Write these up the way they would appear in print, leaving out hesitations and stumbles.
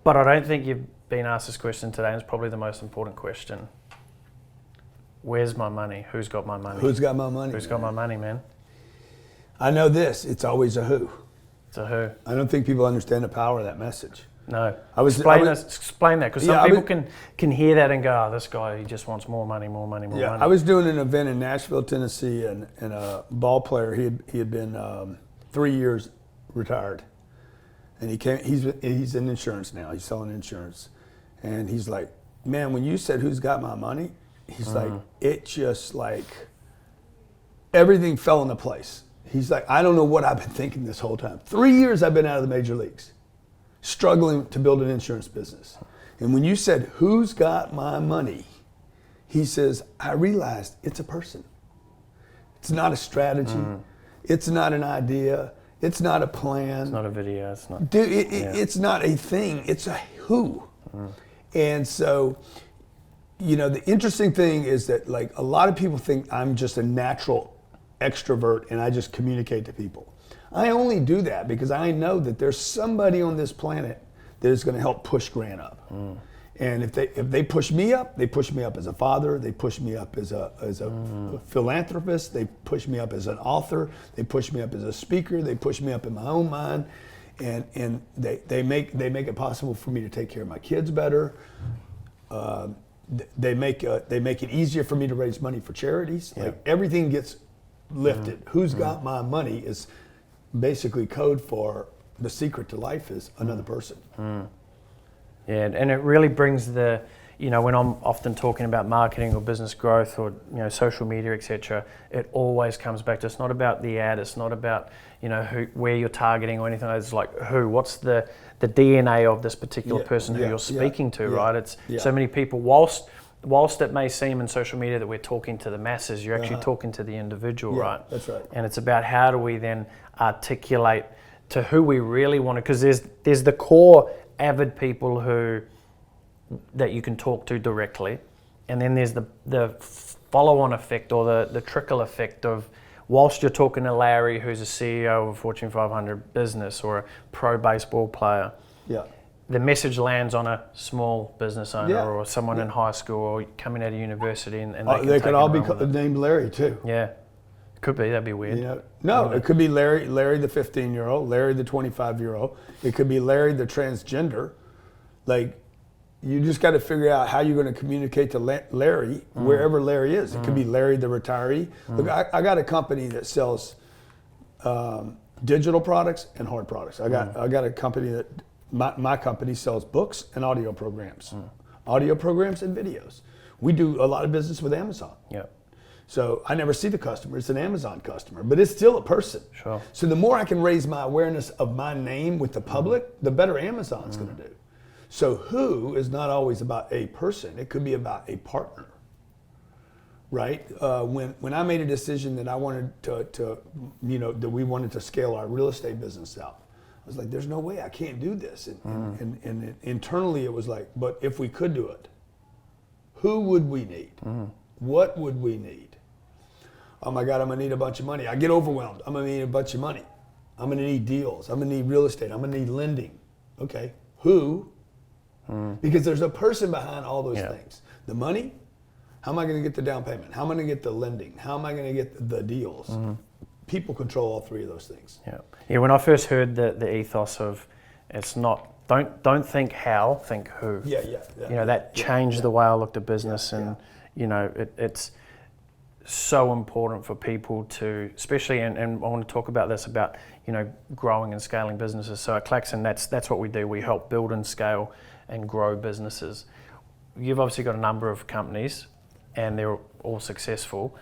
But I don't think you've been asked this question today, and it's probably the most important question. Where's my money? Who's got my money? Who's got my money? Who's got my money, man? I know this. It's always a who. It's a who. I don't think people understand the power of that message. No. Explain that, because some people can hear that and go, oh, this guy, he just wants more money, more money, more money. I was doing an event in Nashville, Tennessee, and a ball player, he had been 3 years retired. And he's in insurance now. He's selling insurance. And he's like, man, when you said who's got my money, he's like, it just like, everything fell into place. He's like, I don't know what I've been thinking this whole time. 3 years I've been out of the major leagues, struggling to build an insurance business. And when you said, who's got my money? He says, I realized it's a person. It's not a strategy. It's not an idea. It's not a plan. It's not a video. It's not. Dude, it's not a thing. It's a who. And so, you know, the interesting thing is that like a lot of people think I'm just a natural extrovert and I just communicate to people. I only do that because I know that there's somebody on this planet that is going to help push Grant up. And if they push me up, they push me up as a father, they push me up as a philanthropist, they push me up as an author, they push me up as a speaker, they push me up in my own mind, and they make it possible for me to take care of my kids better. They make it easier for me to raise money for charities. Like everything gets lifted. Who's got my money is basically code for the secret to life is another person. Yeah, and it really brings the, you know, when I'm often talking about marketing or business growth or, you know, social media, etc., it always comes back to, it's not about the ad, it's not about, you know, where you're targeting or anything. It's like what's the DNA of this particular person who you're speaking to, right? It's so many people, whilst it may seem in social media that we're talking to the masses, you're actually talking to the individual, right? That's right. And it's about how do we then articulate to who we really want to, because there's the core avid people that you can talk to directly, and then there's the follow-on effect or the trickle effect of whilst you're talking to Larry, who's a CEO of a Fortune 500 business or a pro baseball player, the message lands on a small business owner or someone in high school or coming out of university, and they could all be named Larry too. Yeah, could be. That'd be weird. You know, no, it could be Larry the 15-year-old, Larry the 25-year-old. It could be Larry the transgender. Like, you just got to figure out how you're going to communicate to Larry wherever Larry is. It could be Larry the retiree. Look, I got a company that sells digital products and hard products. I got a company that my company sells books and audio programs, audio programs and videos. We do a lot of business with Amazon. Yeah. So I never see the customer. It's an Amazon customer, but it's still a person. Sure. So the more I can raise my awareness of my name with the public, the better Amazon's going to do. So who is not always about a person. It could be about a partner, right? When I made a decision that I wanted to that we wanted to scale our real estate business out, I was like, there's no way I can't do this. And internally it was like, but if we could do it, who would we need? What would we need? Oh my God, I'm gonna need a bunch of money. I get overwhelmed. I'm gonna need a bunch of money. I'm gonna need deals. I'm gonna need real estate. I'm gonna need lending. Okay, who? Because there's a person behind all those things. The money, how am I gonna get the down payment? How am I gonna get the lending? How am I gonna get the deals? People control all three of those things. Yeah, when I first heard the ethos of, it's not, don't think how, think who. Yeah. You know, that changed the way I looked at business, and you know, it's so important for people to, especially, and I want to talk about this, about, you know, growing and scaling businesses. So at Claxon, that's what we do. We help build and scale and grow businesses. You've obviously got a number of companies and they're all successful.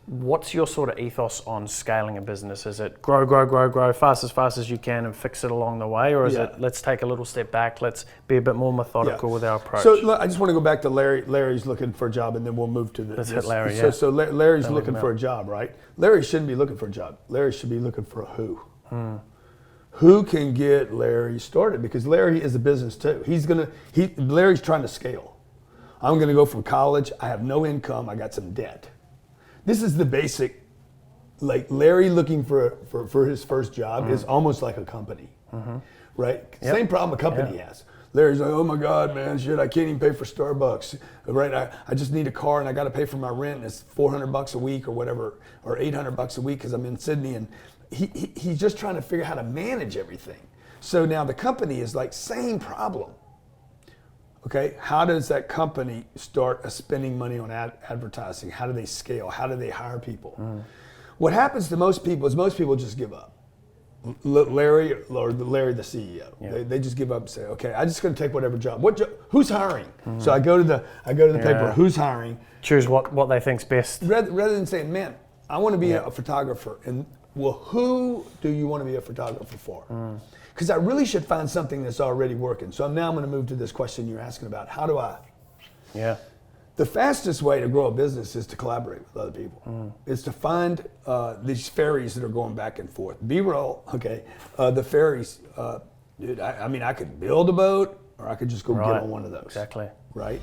What's your sort of ethos on scaling a business? Is it grow fast as you can and fix it along the way? Or is it, let's take a little step back, let's be a bit more methodical with our approach? So look, I just want to go back to Larry. Larry's looking for a job, and then we'll move to this. Let's hit Larry, So Larry's looking for a job, right? Larry shouldn't be looking for a job. Larry should be looking for a who. Who can get Larry started? Because Larry is a business too. Larry's trying to scale. I'm going to go from college. I have no income. I got some debt. This is the basic, like Larry looking for his first job is almost like a company, right? Same problem a company has. Larry's like, oh my God, man, shit, I can't even pay for Starbucks, right? I just need a car and I got to pay for my rent. And it's $400 a week or whatever, or $800 a week because I'm in Sydney. And he's just trying to figure out how to manage everything. So now the company is like, same problem. Okay, how does that company start spending money on advertising? How do they scale? How do they hire people? What happens to most people is most people just give up. Larry the CEO, they just give up and say, okay, I'm just going to take whatever job. Who's hiring? So I go to the paper. Who's hiring? Choose what they think's best. Rather than saying, man, I want to be a photographer, and well, who do you want to be a photographer for? Because I really should find something that's already working. So now I'm going to move to this question you're asking about. How do I? Yeah. The fastest way to grow a business is to collaborate with other people. Is to find these ferries that are going back and forth. B-roll, okay. The ferries, dude, I mean, I could build a boat or I could just go get on one of those. Exactly. Right?